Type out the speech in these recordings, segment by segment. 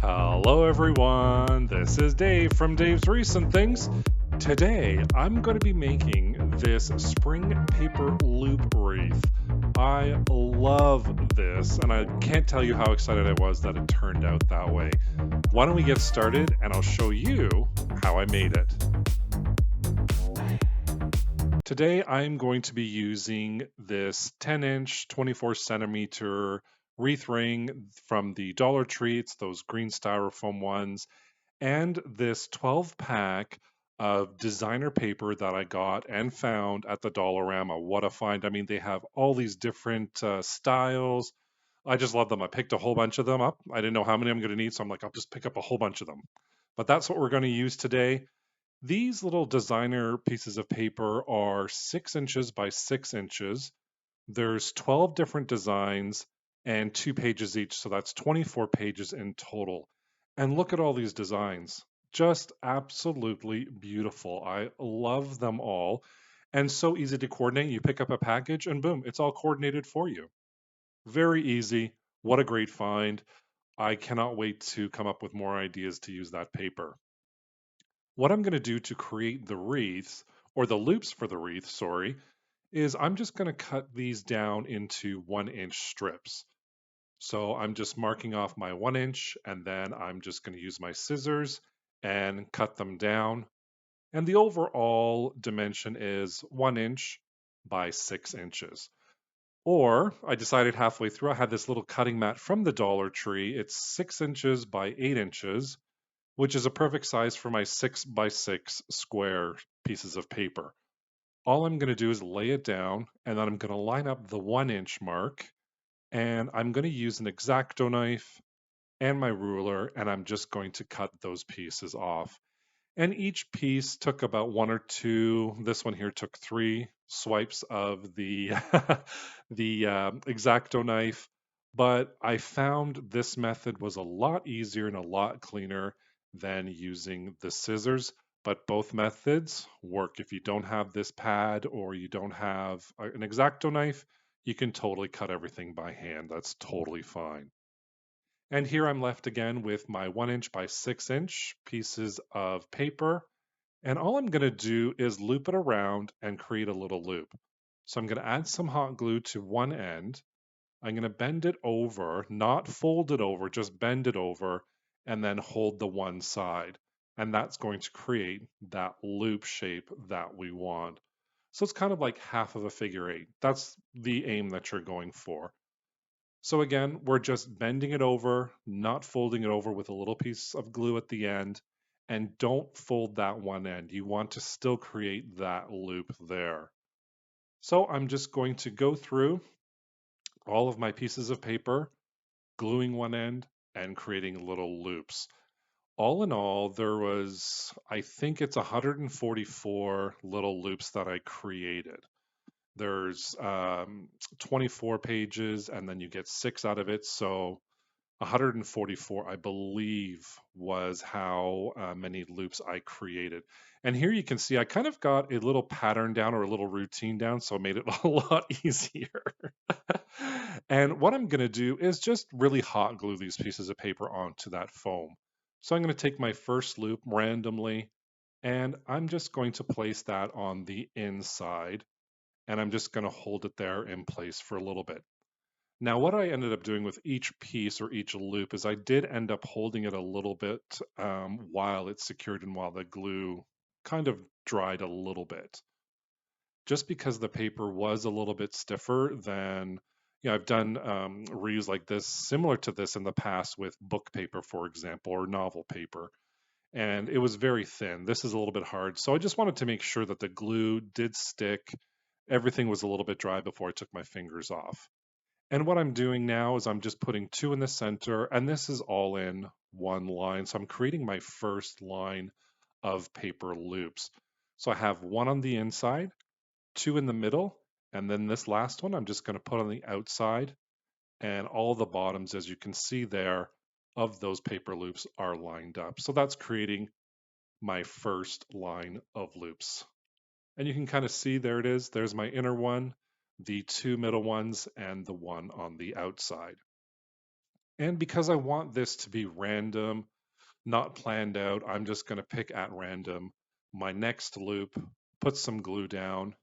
Hello, everyone. This is Dave from Dave's Recent Things. Today, I'm going to be making this spring paper loop wreath. I love this, and I can't tell you how excited I was that it turned out that way. Why don't we get started, and I'll show you how I made it. Today, I'm going to be using this 10-inch, 24 centimeter wreath ring from the Dollar Tree. It's those green styrofoam ones, and this 12 pack of designer paper that I got and found at the Dollarama. What a find! I mean, they have all these different styles. I just love them. I picked a whole bunch of them up. I didn't know how many I'm going to need, so I'm like, I'll just pick up a whole bunch of them. But that's what we're going to use today. These little designer pieces of paper are 6 inches by 6 inches. There's 12 different designs and 2 pages each, so that's 24 pages in total. And look at all these designs. Just absolutely beautiful. I love them all. And so easy to coordinate. You pick up a package and boom, it's all coordinated for you. Very easy. What a great find. I cannot wait to come up with more ideas to use that paper. What I'm going to do to create the wreaths, or the loops for the wreath, sorry, is I'm just going to cut these down into 1 inch strips. So I'm just marking off my 1 inch, and then I'm just going to use my scissors and cut them down. And the overall dimension is 1 inch by 6 inches. Or I decided halfway through, I had this little cutting mat from the Dollar Tree. It's 6 inches by 8 inches, which is a perfect size for my 6 by 6 square pieces of paper. All I'm going to do is lay it down, and then I'm going to line up the 1 inch mark, and I'm going to use an X-Acto knife and my ruler, and I'm just going to cut those pieces off. And each piece took about one or two. This one here took 3 swipes of the X-Acto knife, but I found this method was a lot easier and a lot cleaner than using the scissors. But both methods work. If you don't have this pad or you don't have an X-Acto knife, you can totally cut everything by hand. That's totally fine. And here I'm left again with my 1 inch by 6 inch pieces of paper. And all I'm going to do is loop it around and create a little loop. So I'm going to add some hot glue to one end. I'm going to bend it over, not fold it over, just bend it over, and then hold the one side. And that's going to create that loop shape that we want. So it's kind of like half of a figure eight. That's the aim that you're going for. So again, we're just bending it over, not folding it over with a little piece of glue at the end. And don't fold that one end. You want to still create that loop there. So I'm just going to go through all of my pieces of paper, gluing one end and creating little loops. All in all, there was, I think it's 144 little loops that I created. There's 24 pages, and then you get 6 out of it. So 144, I believe, was how many loops I created. And here you can see I kind of got a little pattern down or a little routine down, so it made it a lot easier. And what I'm going to do is just really hot glue these pieces of paper onto that foam. So I'm going to take my first loop randomly, and I'm just going to place that on the inside, and I'm just going to hold it there in place for a little bit. Now, what I ended up doing with each piece or each loop is I did end up holding it a little bit while it's secured and while the glue kind of dried a little bit. Just because the paper was a little bit stiffer than, I've done reuse like this, similar to this in the past with book paper, for example, or novel paper. And it was very thin. This is a little bit hard. So I just wanted to make sure that the glue did stick. Everything was a little bit dry before I took my fingers off. And what I'm doing now is I'm just putting 2 in the center, and this is all in one line. So I'm creating my first line of paper loops. So I have 1 on the inside, 2 in the middle, and then this last one I'm just going to put on the outside, and all the bottoms, as you can see there, of those paper loops are lined up. So that's creating my first line of loops. And you can kind of see there it is. There's my inner one, the 2 middle ones, and the one on the outside. And because I want this to be random, not planned out, I'm just going to pick at random my next loop, put some glue down,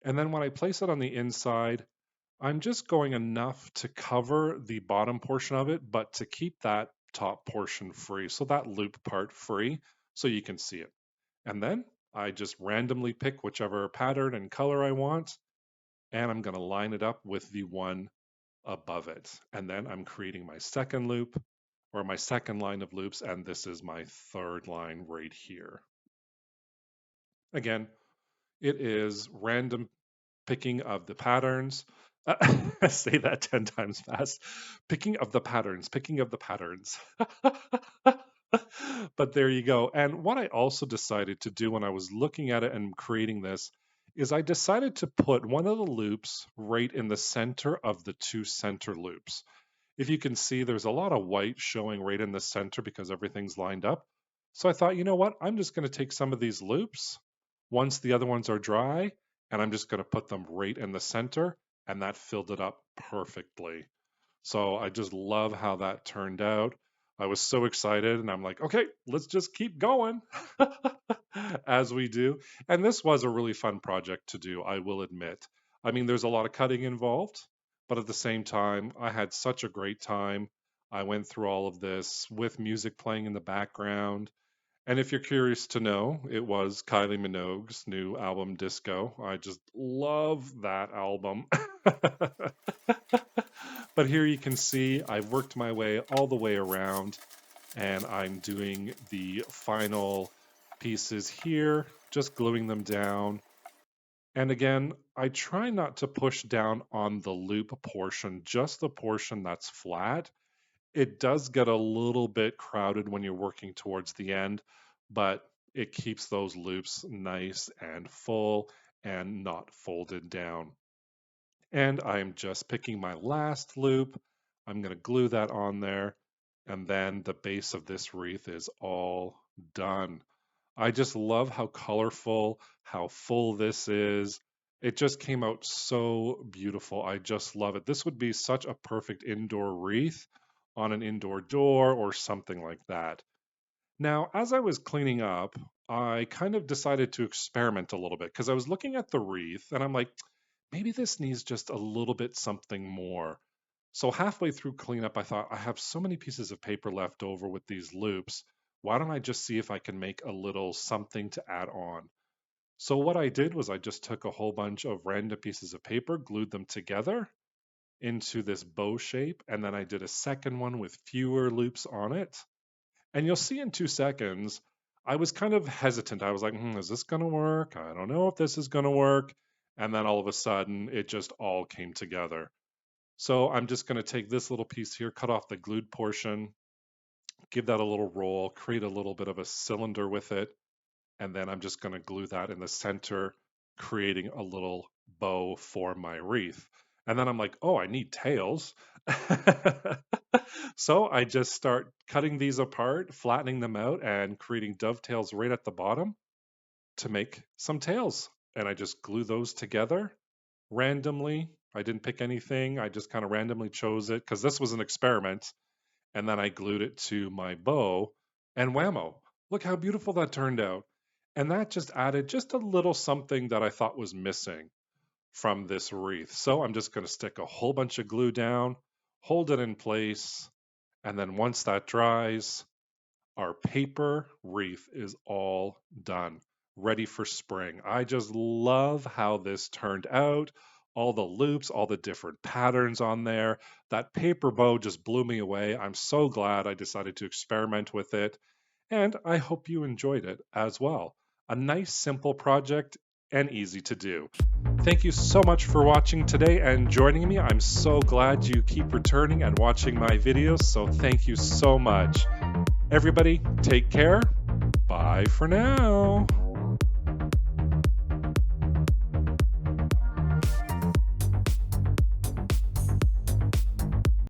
and then when I place it on the inside, I'm just going enough to cover the bottom portion of it, but to keep that top portion free, so that loop part free, so you can see it. And then I just randomly pick whichever pattern and color I want, and I'm going to line it up with the one above it. And then I'm creating my second loop or my second line of loops, and this is my third line right here. Again, it is random picking of the patterns. I say that 10 times fast. Picking of the patterns, picking of the patterns. But there you go. And what I also decided to do when I was looking at it and creating this is I decided to put one of the loops right in the center of the two center loops. If you can see, there's a lot of white showing right in the center because everything's lined up. So I thought, you know what? I'm just going to take some of these loops once the other ones are dry, and I'm just going to put them right in the center, and that filled it up perfectly. So I just love how that turned out. I was so excited, and I'm like, okay, let's just keep going as we do. And this was a really fun project to do, I will admit. I mean, there's a lot of cutting involved, but at the same time, I had such a great time. I went through all of this with music playing in the background. And if you're curious to know, it was Kylie Minogue's new album, Disco. I just love that album. But here you can see I've worked my way all the way around, and I'm doing the final pieces here, just gluing them down. And again, I try not to push down on the loop portion, just the portion that's flat. It does get a little bit crowded when you're working towards the end, but it keeps those loops nice and full and not folded down. And I'm just picking my last loop. I'm going to glue that on there, and then the base of this wreath is all done. I just love how colorful, how full this is. It just came out so beautiful. I just love it. This would be such a perfect indoor wreath on an indoor door or something like that. Now, as I was cleaning up, I kind of decided to experiment a little bit because I was looking at the wreath and I'm like, maybe this needs just a little bit something more. So halfway through cleanup, I thought I have so many pieces of paper left over with these loops. Why don't I just see if I can make a little something to add on? So what I did was I just took a whole bunch of random pieces of paper, glued them together into this bow shape, and then I did a second one with fewer loops on it. And you'll see in 2 seconds, I was kind of hesitant. I was like, is this going to work? I don't know if this is going to work. And then all of a sudden, it just all came together. So I'm just going to take this little piece here, cut off the glued portion, give that a little roll, create a little bit of a cylinder with it, and then I'm just going to glue that in the center, creating a little bow for my wreath. And then I'm like, oh, I need tails. So I just start cutting these apart, flattening them out, and creating dovetails right at the bottom to make some tails. And I just glue those together randomly. I didn't pick anything. I just kind of randomly chose it because this was an experiment. And then I glued it to my bow, and whammo, look how beautiful that turned out. And that just added just a little something that I thought was missing from this wreath. So I'm just going to stick a whole bunch of glue down, hold it in place, and then once that dries, our paper wreath is all done, ready for spring. I just love how this turned out. All the loops, all the different patterns on there. That paper bow just blew me away. I'm so glad I decided to experiment with it, and I hope you enjoyed it as well. A nice, simple project and easy to do. Thank you so much for watching today and joining me. I'm so glad you keep returning and watching my videos, so thank you so much. Everybody, take care. Bye for now.